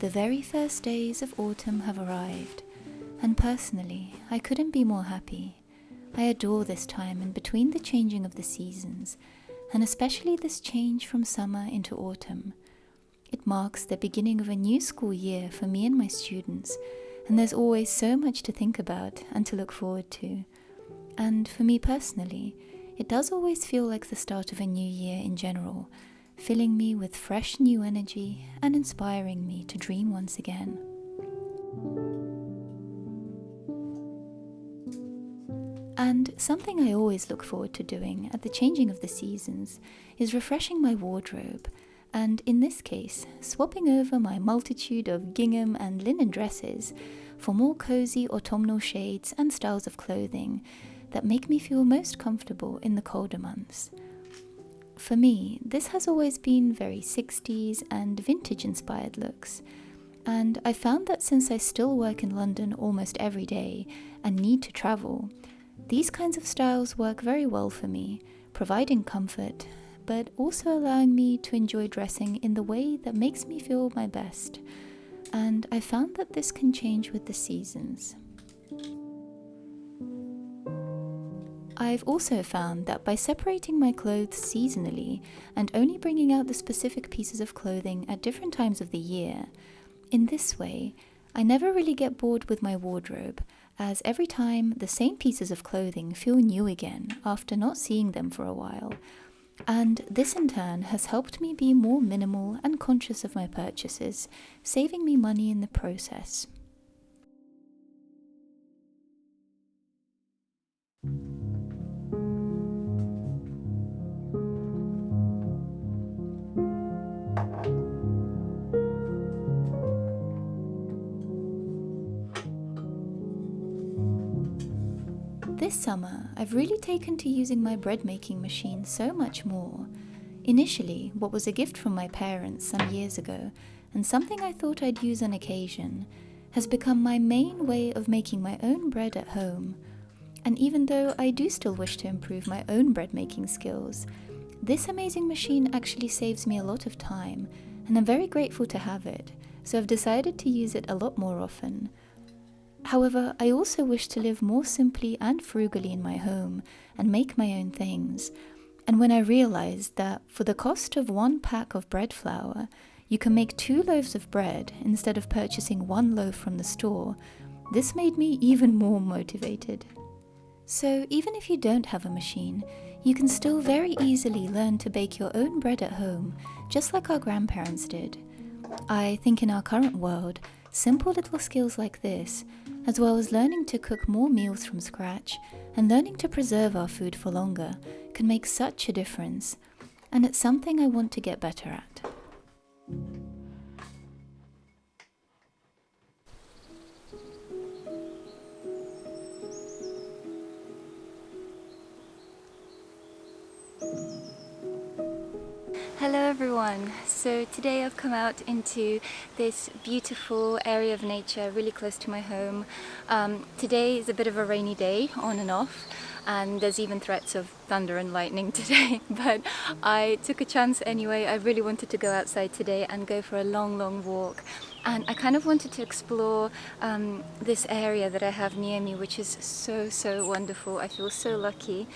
The very first days of autumn have arrived, and personally, I couldn't be more happy. I adore this time in between the changing of the seasons, and especially this change from summer into autumn. It marks the beginning of a new school year for me and my students, and there's always so much to think about and to look forward to. And for me personally, it does always feel like the start of a new year in general, filling me with fresh new energy and inspiring me to dream once again. And something I always look forward to doing at the changing of the seasons is refreshing my wardrobe, and in this case, swapping over my multitude of gingham and linen dresses for more cozy autumnal shades and styles of clothing that make me feel most comfortable in the colder months. For me, this has always been very 60s and vintage inspired looks, and I found that since I still work in London almost every day and need to travel, these kinds of styles work very well for me, providing comfort, but also allowing me to enjoy dressing in the way that makes me feel my best. And I found that this can change with the seasons. I've also found that by separating my clothes seasonally and only bringing out the specific pieces of clothing at different times of the year, in this way, I never really get bored with my wardrobe, as every time the same pieces of clothing feel new again after not seeing them for a while. And this in turn has helped me be more minimal and conscious of my purchases, saving me money in the process. This summer, I've really taken to using my bread making machine so much more. Initially, what was a gift from my parents some years ago, and something I thought I'd use on occasion, has become my main way of making my own bread at home. And even though I do still wish to improve my own bread making skills, this amazing machine actually saves me a lot of time, and I'm very grateful to have it, so I've decided to use it a lot more often. However, I also wish to live more simply and frugally in my home and make my own things. And when I realized that for the cost of 1 pack of bread flour, you can make 2 loaves of bread instead of purchasing 1 loaf from the store, this made me even more motivated. So even if you don't have a machine, you can still very easily learn to bake your own bread at home, just like our grandparents did. I think in our current world, simple little skills like this, as well as learning to cook more meals from scratch and learning to preserve our food for longer, can make such a difference, and it's something I want to get better at. Hello everyone, so today I've come out into this beautiful area of nature really close to my home. Today is a bit of a rainy day, on and off, and there's even threats of thunder and lightning today, but I took a chance anyway. I really wanted to go outside today and go for a long walk, and I kind of wanted to explore this area that I have near me, which is so wonderful. I feel so lucky.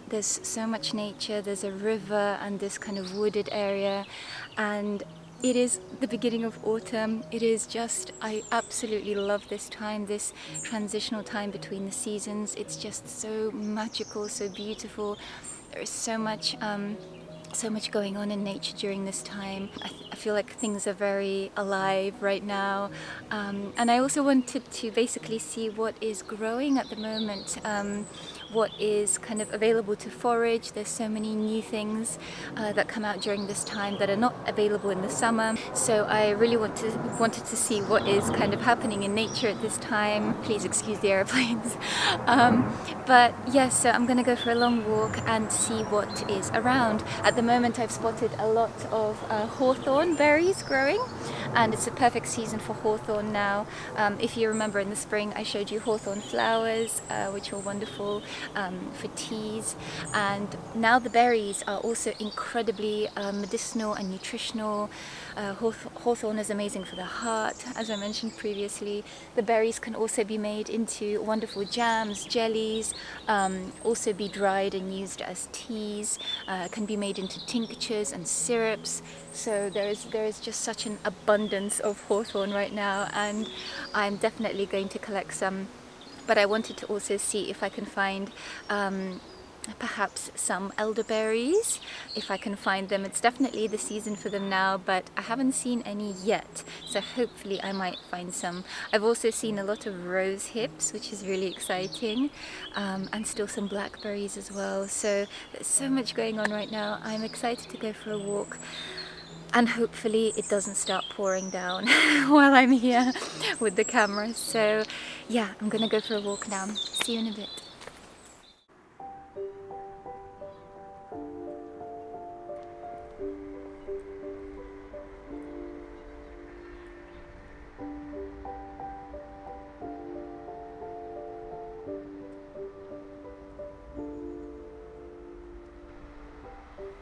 There's so much nature, there's a river and this kind of wooded area, and it is the beginning of autumn. It is just, I absolutely love this time, this transitional time between the seasons. It's just so magical, so beautiful. There is so much going on in nature during this time. I feel like things are very alive right now, and I also wanted to basically see what is growing at the moment, what is kind of available to forage. There's so many new things that come out during this time that are not available in the summer, so I really wanted to see what is kind of happening in nature at this time. Please excuse the airplanes. But yes, so I'm gonna go for a long walk and see what is around. At the moment I've spotted a lot of hawthorn berries growing, and it's a perfect season for hawthorn now. If you remember in the spring I showed you hawthorn flowers, which were wonderful. for teas. And now the berries are also incredibly medicinal and nutritional. Hawthorn is amazing for the heart, as I mentioned previously. The berries can also be made into wonderful jams, jellies, also be dried and used as teas, can be made into tinctures and syrups. So there is just such an abundance of hawthorn right now, and I'm definitely going to collect some. But I wanted to also see if I can find perhaps some elderberries, if I can find them. It's definitely the season for them now, but I haven't seen any yet, so hopefully I might find some. I've also seen a lot of rose hips, which is really exciting, and still some blackberries as well. So there's so much going on right now. I'm excited to go for a walk, and hopefully it doesn't start pouring down while I'm here with the camera. So yeah, I'm gonna go for a walk now. See you in a bit.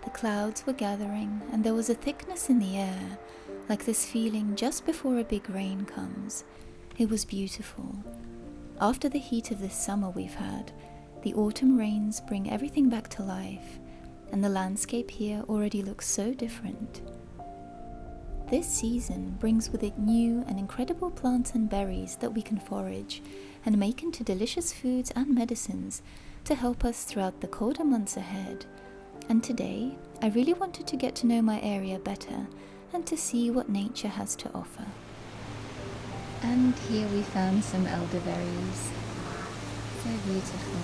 The clouds were gathering, and there was a thickness in the air, like this feeling just before a big rain comes. It was beautiful. After the heat of this summer we've had, the autumn rains bring everything back to life, and the landscape here already looks so different. This season brings with it new and incredible plants and berries that we can forage and make into delicious foods and medicines to help us throughout the colder months ahead. And today, I really wanted to get to know my area better and to see what nature has to offer. And here we found some elderberries. So beautiful.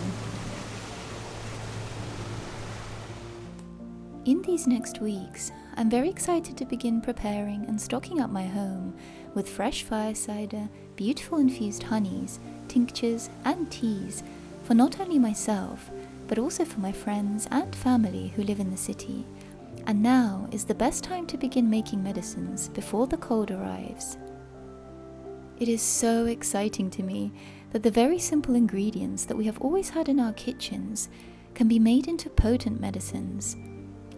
In these next weeks, I'm very excited to begin preparing and stocking up my home with fresh fire cider, beautiful infused honeys, tinctures and teas for not only myself, but also for my friends and family who live in the city. And now is the best time to begin making medicines before the cold arrives. It is so exciting to me that the very simple ingredients that we have always had in our kitchens can be made into potent medicines.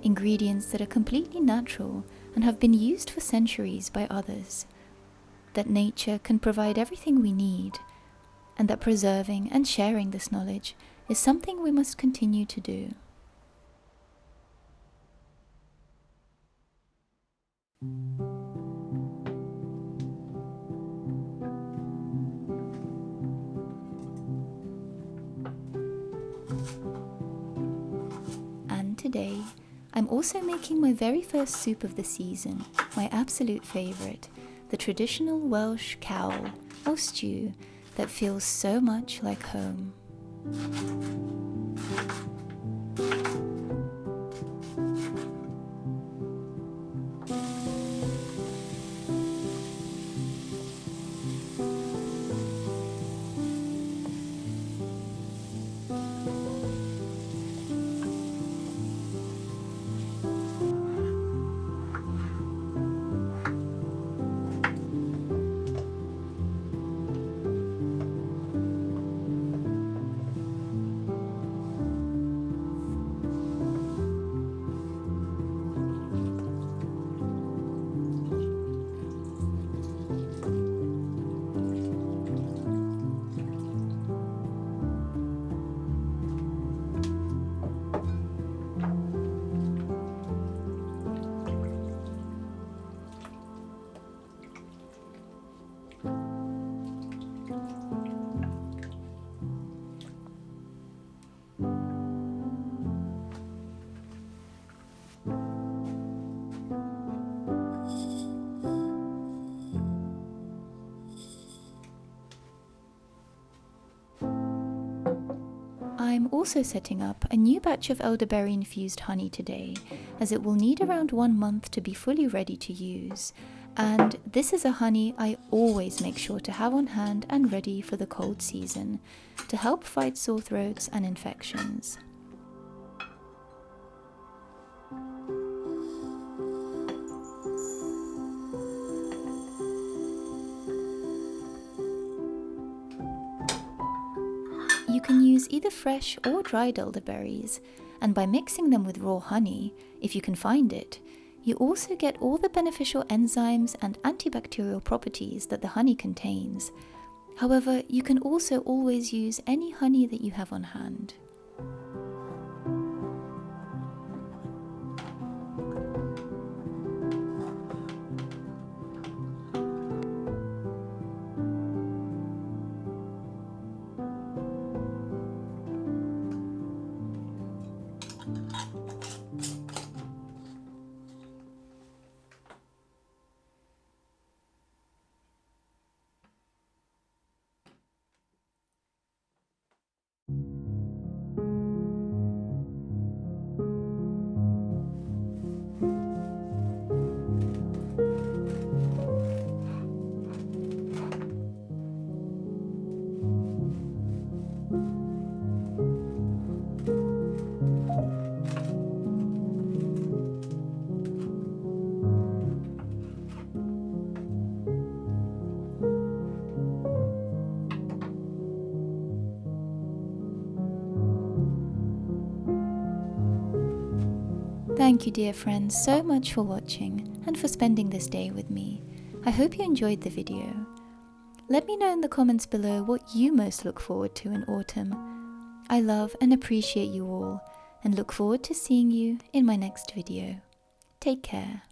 Ingredients that are completely natural and have been used for centuries by others. That nature can provide everything we need, and that preserving and sharing this knowledge is something we must continue to do. And today, I'm also making my very first soup of the season, my absolute favourite, the traditional Welsh cawl, or stew, that feels so much like home. I'm also setting up a new batch of elderberry infused honey today, as it will need around 1 month to be fully ready to use. And this is a honey I always make sure to have on hand and ready for the cold season, to help fight sore throats and infections. You can use either fresh or dried elderberries, and by mixing them with raw honey, if you can find it, you also get all the beneficial enzymes and antibacterial properties that the honey contains. However, you can also always use any honey that you have on hand. Thank you, dear friends, so much for watching and for spending this day with me. I hope you enjoyed the video. Let me know in the comments below what you most look forward to in autumn. I love and appreciate you all and look forward to seeing you in my next video. Take care.